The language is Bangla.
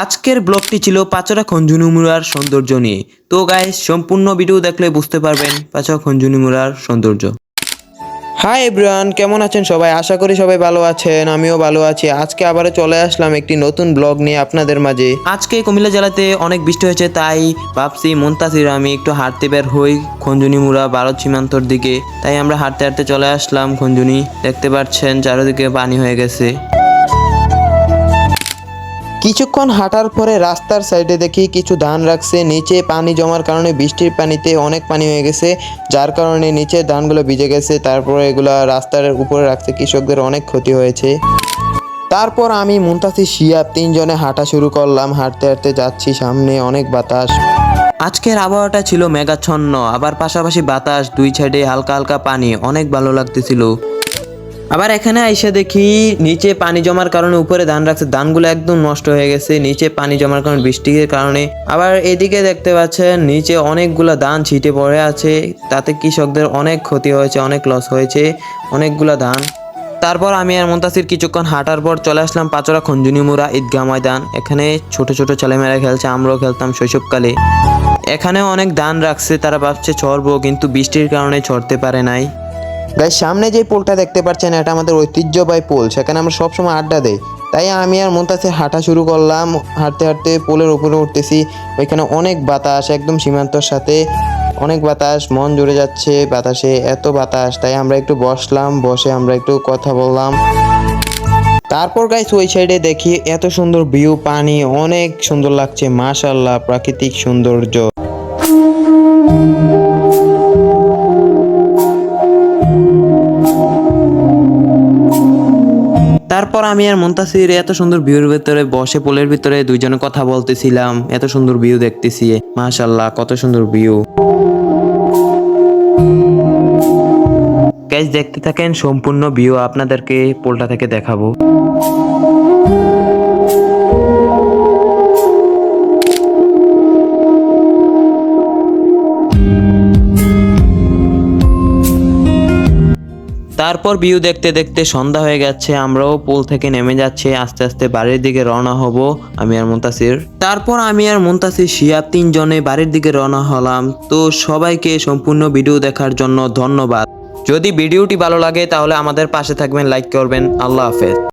আজকের ব্লগটি ছিল পাচরা খঞ্জনি মুড়ার সৌন্দর্য নিয়ে। তো গাইস, সম্পূর্ণ ভিডিও দেখলে বুঝতে পারবেন পাচরা খঞ্জনি মুড়ার সৌন্দর্য। হাই এভরিওয়ান, কেমন আছেন সবাই? আশা করি সবাই ভালো আছেন, আমিও ভালো আছি। আজকে আবারও চলে আসলাম একটি নতুন ব্লগ নিয়ে আপনাদের মাঝে। আজকে কুমিল্লা জেলাতে অনেক বৃষ্টি হয়েছে, তাই ভাবছি মুনতাসির আমি একটু হাঁটতে বের হই খঞ্জনি মুড়া ভারত সীমান্তর দিকে। তাই আমরা হাঁটতে হাঁটতে চলে আসলাম খঞ্জনি। দেখতে পাচ্ছেন চারিদিকে পানি হয়ে গেছে। কিছুক্ষণ হাঁটার পরে রাস্তার সাইডে দেখি কিছু ধান রাখছে, নিচে পানি জমার কারণে বৃষ্টির পানিতে অনেক পানি হয়ে গেছে, যার কারণে নিচে ধানগুলো ভিজে গেছে। তারপরে এগুলা রাস্তার উপরে রাখছে, কৃষকদের অনেক ক্ষতি হয়েছে। তারপর আমি মুনতাসির শিহাব তিনজনে হাঁটা শুরু করলাম। হাঁটতে হাঁটতে যাচ্ছি, সামনে অনেক বাতাস। আজকের আবহাওয়াটা ছিল মেঘাচ্ছন্ন, আবার পাশাপাশি বাতাস, দুই সাইডে হালকা হালকা পানি, অনেক ভালো লাগতেছিল। আবার এখানে আইসা দেখি নিচে পানি জমার কারণে উপরে ধান রাখছে, ধানগুলো একদম নষ্ট হয়ে গেছে নিচে পানি জমার কারণে, বৃষ্টির কারণে। আবার এদিকে দেখতে পাচ্ছেন নিচে অনেকগুলো ধান ছিটে পড়ে আছে, তাতে কৃষকদের অনেক ক্ষতি হয়েছে, অনেক লস হয়েছে, অনেকগুলো ধান। তারপর আমি আর মুনতাসির কিছুক্ষণ হাঁটার পর চলে আসলাম পাচরা খঞ্জনি মুড়া ঈদগাহ ময়দান। এখানে ছোট ছোট ছেলেমেয়েরা খেলছে, আমরাও খেলতাম শৈশবকালে। এখানে অনেক ধান রাখছে, তারা ভাবছে ছড়বো, কিন্তু বৃষ্টির কারণে ছড়তে পারে নাই। গাইস, সামনে যে পোলটা দেখতে পাচ্ছেন এটা আমাদের ঐতিহ্যবাহী পোল, সেখানে আমরা সবসময় আড্ডা দেই। তাই আমি আর মুনতাসির হাঁটা শুরু করলাম। হাঁটতে হাঁটতে পোলের উপরে উঠতেছি, ওইখানে অনেক বাতাস, একদম সীমান্তর সাথে অনেক বাতাস, মন জুড়ে যাচ্ছে বাতাসে, এত বাতাস। তাই আমরা একটু বসলাম, বসে আমরা একটু কথা বললাম। তারপর গাইস ওই সাইডে দেখি এত সুন্দর ভিউ, পানি অনেক সুন্দর লাগছে, মাশাআল্লাহ, প্রাকৃতিক সৌন্দর্য। তারপর আমি আর মুনতাসির এত সুন্দর ভিউর ভিতরে বসে পোলের ভিতরে দুইজনে কথা বলতেছিলাম, এত সুন্দর ভিউ দেখতেছি, মাশাআল্লাহ, কত সুন্দর ভিউ। গাইস, দেখতে থাকেন সম্পূর্ণ ভিউ, আপনাদেরকে পোলটা থেকে দেখাবো। তারপর ভিউ দেখতে দেখতে সন্ধ্যা হয়ে গেছে, আমরাও পুল থেকে নেমে যাচ্ছে, আস্তে আস্তে বাড়ির দিকে রওনা হব আমি আর মুনতাসির। তারপর আমি আর মুনতাসির শিহাব তিনজনে বাড়ির দিকে রওনা হলাম। তো সবাইকে সম্পূর্ণ ভিডিও দেখার জন্য ধন্যবাদ। যদি ভিডিওটি ভালো লাগে তাহলে আমাদের পাশে থাকবেন, লাইক করবেন। আল্লাহ হাফেজ।